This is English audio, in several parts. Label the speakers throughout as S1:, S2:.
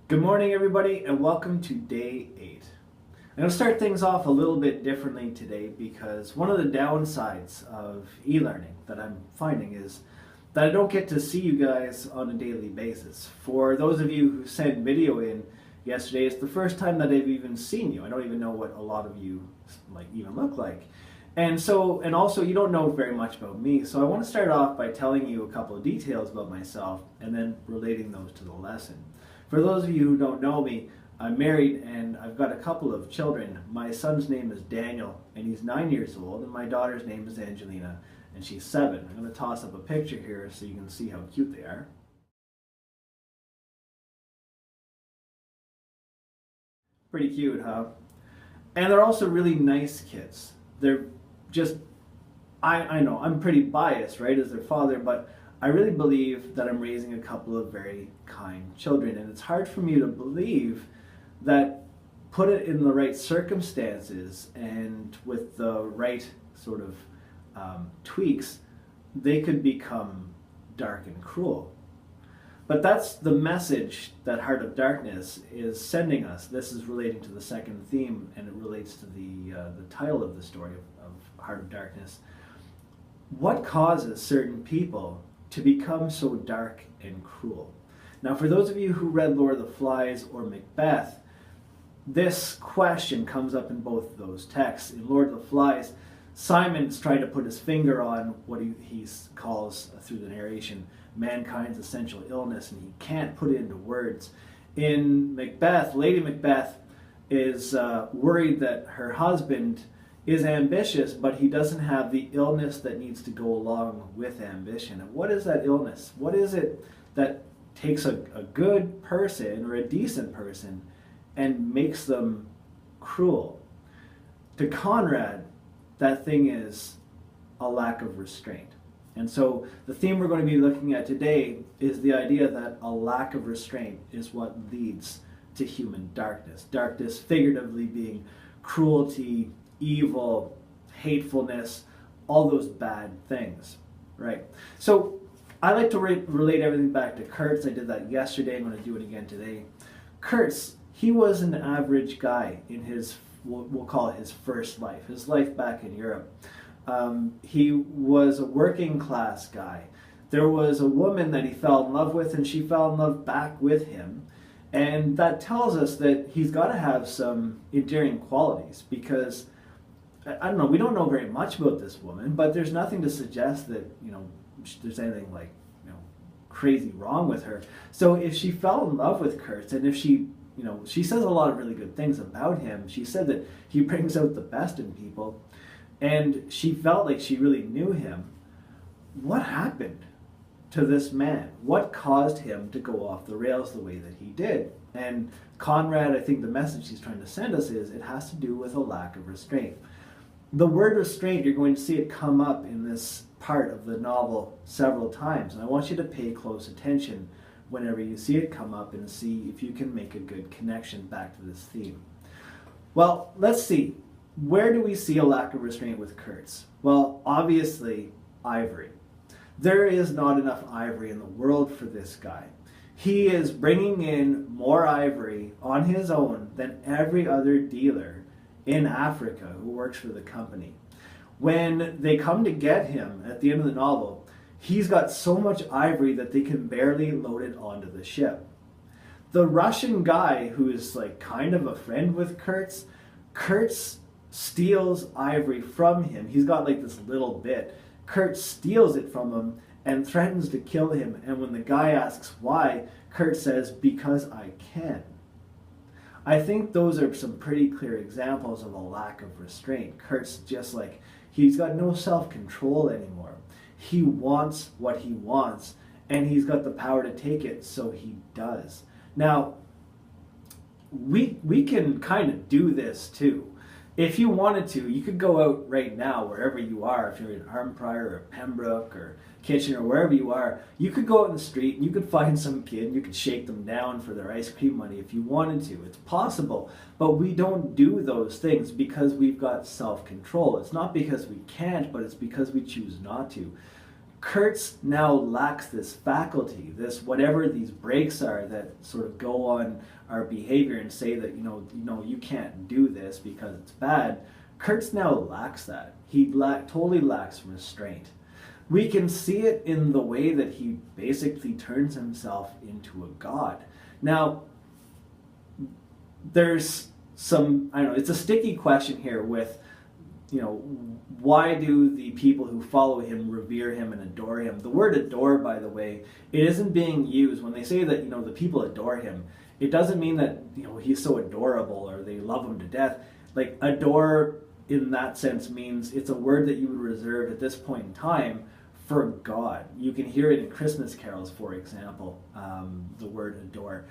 S1: Good morning, everybody, and welcome to day 8. I'm going to start things off a little bit differently today because one of the downsides of e-learning that I'm finding is that I don't get to see you guys on a daily basis. For those of you who sent video in yesterday, it's the first time that I've even seen you. I don't even know what a lot of you even look like. And also you don't know very much about me, so I want to start off by telling you a couple of details about myself and then relating those to the lesson. For those of you who don't know me, I'm married and I've got a couple of children. My son's name is Daniel and he's 9 years old, and my daughter's name is Angelina and she's 7. I'm going to toss up a picture here so you can see how cute they are. Pretty cute, huh? And they're also really nice kids. They're just, I know, I'm pretty biased, right, as their father, but I really believe that I'm raising a couple of very kind children, and it's hard for me to believe that put it in the right circumstances and with the right sort of tweaks, they could become dark and cruel. But that's the message that Heart of Darkness is sending us. This is relating to the second theme, and it relates to the title of the story of Heart of Darkness. What causes certain people to become so dark and cruel? Now, for those of you who read Lord of the Flies or Macbeth, this question comes up in both of those texts. In Lord of the Flies, Simon's trying to put his finger on what he calls, through the narration, mankind's essential illness, and he can't put it into words. In Macbeth, Lady Macbeth is worried that her husband is ambitious, but he doesn't have the illness that needs to go along with ambition. And what is that illness? What is it that takes a good person or a decent person and makes them cruel? To Conrad, that thing is a lack of restraint. And so the theme we're going to be looking at today is the idea that a lack of restraint is what leads to human darkness. Darkness figuratively being cruelty, evil, hatefulness, all those bad things, right? So I like to relate everything back to Kurtz. I did that yesterday. I'm going to do it again today. Kurtz, he was an average guy in his, we'll call it his first life, his life back in Europe. He was a working class guy. There was a woman that he fell in love with, and she fell in love back with him. And that tells us that he's got to have some endearing qualities, because I don't know, we don't know very much about this woman, but there's nothing to suggest that, there's anything like, crazy wrong with her. So if she fell in love with Kurtz, and if she, she says a lot of really good things about him. She said that he brings out the best in people, and she felt like she really knew him. What happened to this man? What caused him to go off the rails the way that he did? And Conrad, I think the message he's trying to send us is it has to do with a lack of restraint. The word restraint, you're going to see it come up in this part of the novel several times, and I want you to pay close attention whenever you see it come up and see if you can make a good connection back to this theme. Well, let's see. Where do we see a lack of restraint with Kurtz? Well, obviously, ivory. There is not enough ivory in the world for this guy. He is bringing in more ivory on his own than every other dealer in Africa who works for the company. When they come to get him at the end of the novel, he's got so much ivory that they can barely load it onto the ship. The Russian guy who is like kind of a friend with Kurtz steals ivory from him. He's got like this little bit. Kurtz steals it from him and threatens to kill him. And when the guy asks why, Kurtz says, "Because I can." I think those are some pretty clear examples of a lack of restraint. Kurtz he's got no self-control anymore. He wants what he wants, and he's got the power to take it, so he does. Now, we can kind of do this too. If you wanted to, you could go out right now, wherever you are, if you're in Arnprior or Pembroke or Kitchener or wherever you are, you could go out in the street and you could find some kid and you could shake them down for their ice cream money if you wanted to. It's possible, but we don't do those things because we've got self-control. It's not because we can't, but it's because we choose not to. Kurtz now lacks this faculty, this whatever these breaks are that sort of go on our behavior and say that you can't do this because it's bad. Kurtz now lacks that. He totally lacks restraint. We can see it in the way that he basically turns himself into a god. Now, there's some, I don't know, it's a sticky question here with, why do the people who follow him revere him and adore him? The word adore, by the way, it isn't being used when they say that, the people adore him. It doesn't mean that, he's so adorable or they love him to death. Like, adore in that sense means it's a word that you would reserve at this point in time for God. You can hear it in Christmas carols, for example, the word adore.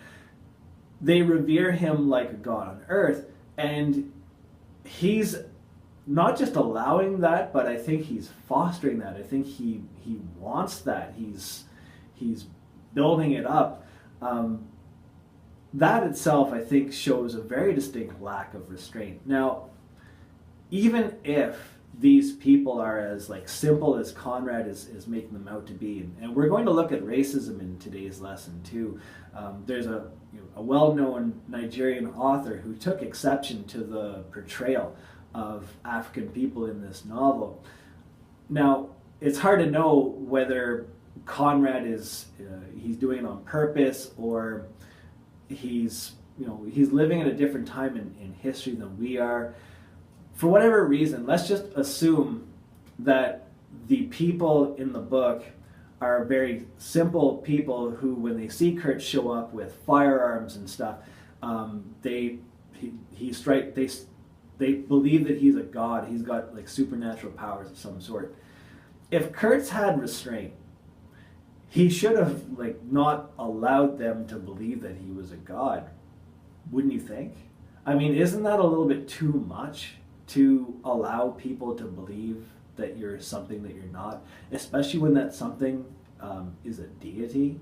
S1: They revere him like a god on earth, and he's not just allowing that, but I think he's fostering that. I think he wants that. He's building it up. That itself, I think, shows a very distinct lack of restraint. Now, even if these people are as simple as Conrad is making them out to be, and we're going to look at racism in today's lesson too. There's a well-known Nigerian author who took exception to the portrayal of African people in this novel. Now, it's hard to know whether Conrad he's doing it on purpose, or he's living at a different time in history than we are. For whatever reason, let's just assume that the people in the book are very simple people who, when they see Kurt show up with firearms and stuff, they believe that he's a god. He's got supernatural powers of some sort. If Kurtz had restraint, he should have not allowed them to believe that he was a god. Wouldn't you think? I mean, isn't that a little bit too much to allow people to believe that you're something that you're not, especially when that something is a deity?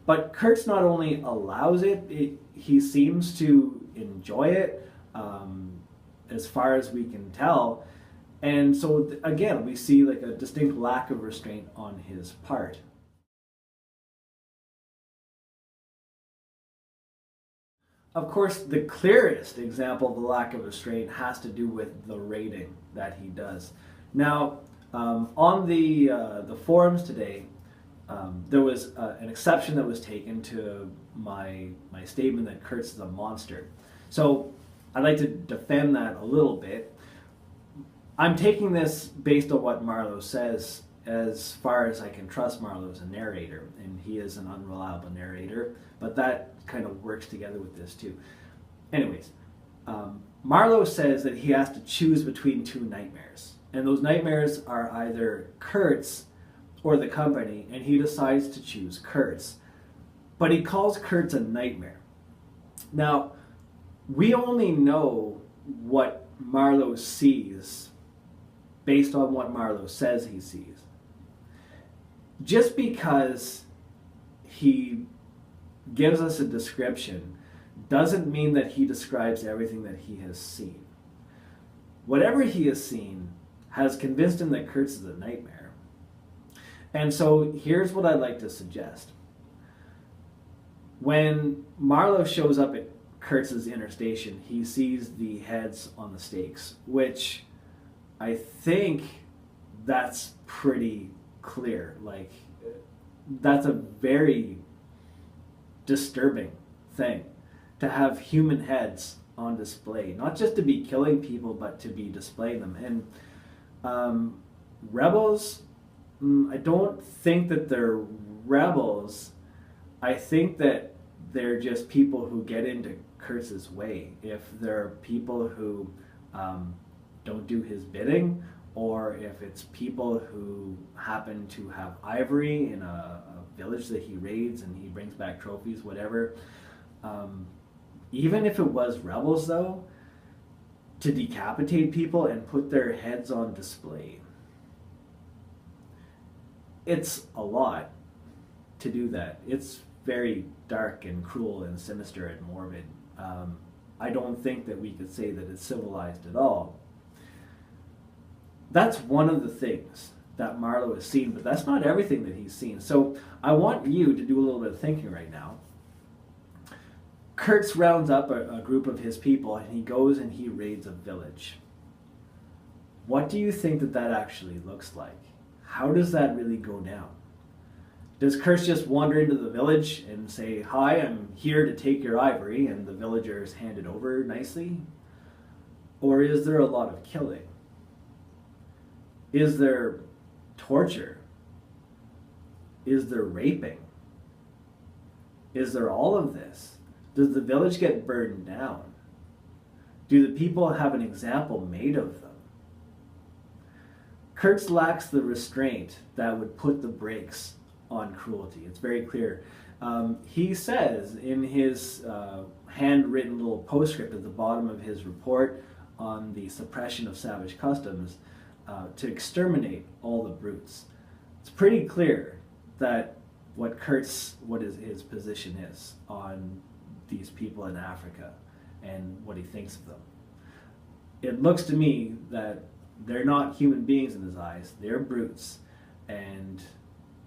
S1: But Kurtz not only allows it, he seems to enjoy it, as far as we can tell. And so again, we see a distinct lack of restraint on his part. Of course, the clearest example of the lack of restraint has to do with the rating that he does. Now, on the forums today, there was an exception that was taken to my statement that Kurtz is a monster. So I'd like to defend that a little bit. I'm taking this based on what Marlowe says, as far as I can trust Marlowe as a narrator, and he is an unreliable narrator, but that kind of works together with this too. Anyways, Marlowe says that he has to choose between two nightmares, and those nightmares are either Kurtz or the company, and he decides to choose Kurtz. But he calls Kurtz a nightmare. Now, we only know what Marlowe sees based on what Marlowe says he sees. Just because he gives us a description doesn't mean that he describes everything that he has seen. Whatever he has seen has convinced him that Kurtz is a nightmare. And so here's what I'd like to suggest. When Marlowe shows up at Kurtz's inner station, he sees the heads on the stakes, which I think that's pretty clear. That's a very disturbing thing, to have human heads on display, not just to be killing people, but to be displaying them. And rebels, I don't think that they're rebels. I think that they're just people who get into Kurtz's way. If they're people who don't do his bidding, or if it's people who happen to have ivory in a village that he raids and he brings back trophies, whatever. Even if it was rebels, though, to decapitate people and put their heads on display, it's a lot to do that. It's very dark and cruel and sinister and morbid. I don't think that we could say that it's civilized at all. That's one of the things that Marlowe has seen, but that's not everything that he's seen. So I want you to do a little bit of thinking right now. Kurtz rounds up a group of his people and he goes and he raids a village. What do you think that that actually looks like? How does that really go down? Does Kurtz just wander into the village and say, "Hi, I'm here to take your ivory," and the villagers hand it over nicely? Or is there a lot of killing? Is there torture? Is there raping? Is there all of this? Does the village get burned down? Do the people have an example made of them? Kurtz lacks the restraint that would put the brakes on cruelty. It's very clear. He says in his handwritten little postscript at the bottom of his report on the suppression of savage customs to exterminate all the brutes. It's pretty clear that what his position is on these people in Africa and what he thinks of them. It looks to me that they're not human beings in his eyes, they're brutes, and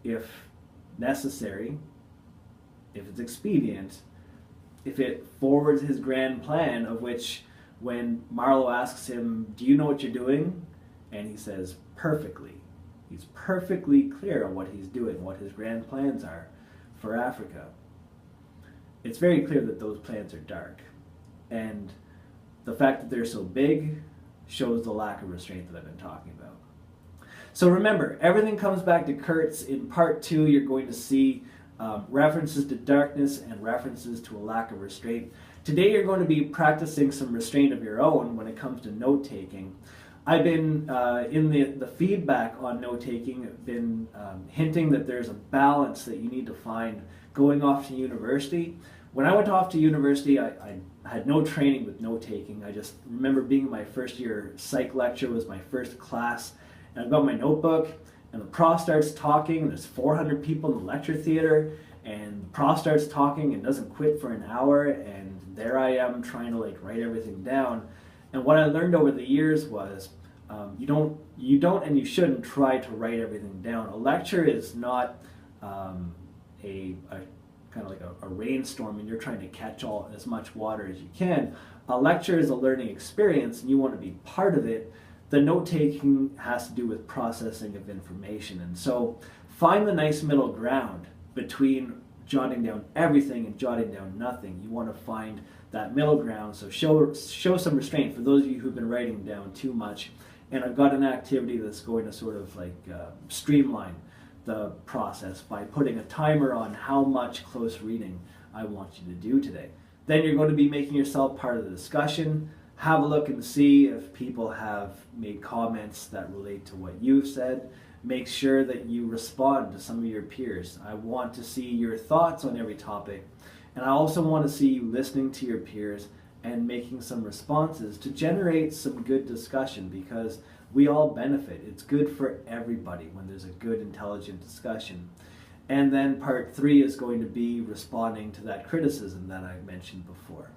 S1: if necessary, if it's expedient, if it forwards his grand plan, of which when Marlowe asks him, "Do you know what you're doing?" and he says, "Perfectly." He's perfectly clear on what he's doing, what his grand plans are for Africa. It's very clear that those plans are dark. And the fact that they're so big shows the lack of restraint that I've been talking about. So remember, everything comes back to Kurtz. In part 2, you're going to see references to darkness and references to a lack of restraint. Today you're going to be practicing some restraint of your own when it comes to note-taking. I've been, in the feedback on note-taking, been hinting that there's a balance that you need to find going off to university. When I went off to university, I had no training with note-taking. I just remember being in my first year psych lecture was my first class, and I've got my notebook, and the prof starts talking, and there's 400 people in the lecture theater, and the prof starts talking and doesn't quit for an hour, and there I am trying to write everything down. And what I learned over the years was you don't and you shouldn't try to write everything down. A lecture is not a kind of like a rainstorm and you're trying to catch as much water as you can. A lecture is a learning experience and you want to be part of it. The note-taking has to do with processing of information. And so find the nice middle ground between jotting down everything and jotting down nothing. You want to find that middle ground, so show some restraint for those of you who've been writing down too much. And I've got an activity that's going to sort of streamline the process by putting a timer on how much close reading I want you to do today. Then you're going to be making yourself part of the discussion. Have a look and see if people have made comments that relate to what you've said. Make sure that you respond to some of your peers. I want to see your thoughts on every topic. And I also want to see you listening to your peers and making some responses to generate some good discussion, because we all benefit. It's good for everybody when there's a good, intelligent discussion. And then part 3 is going to be responding to that criticism that I mentioned before.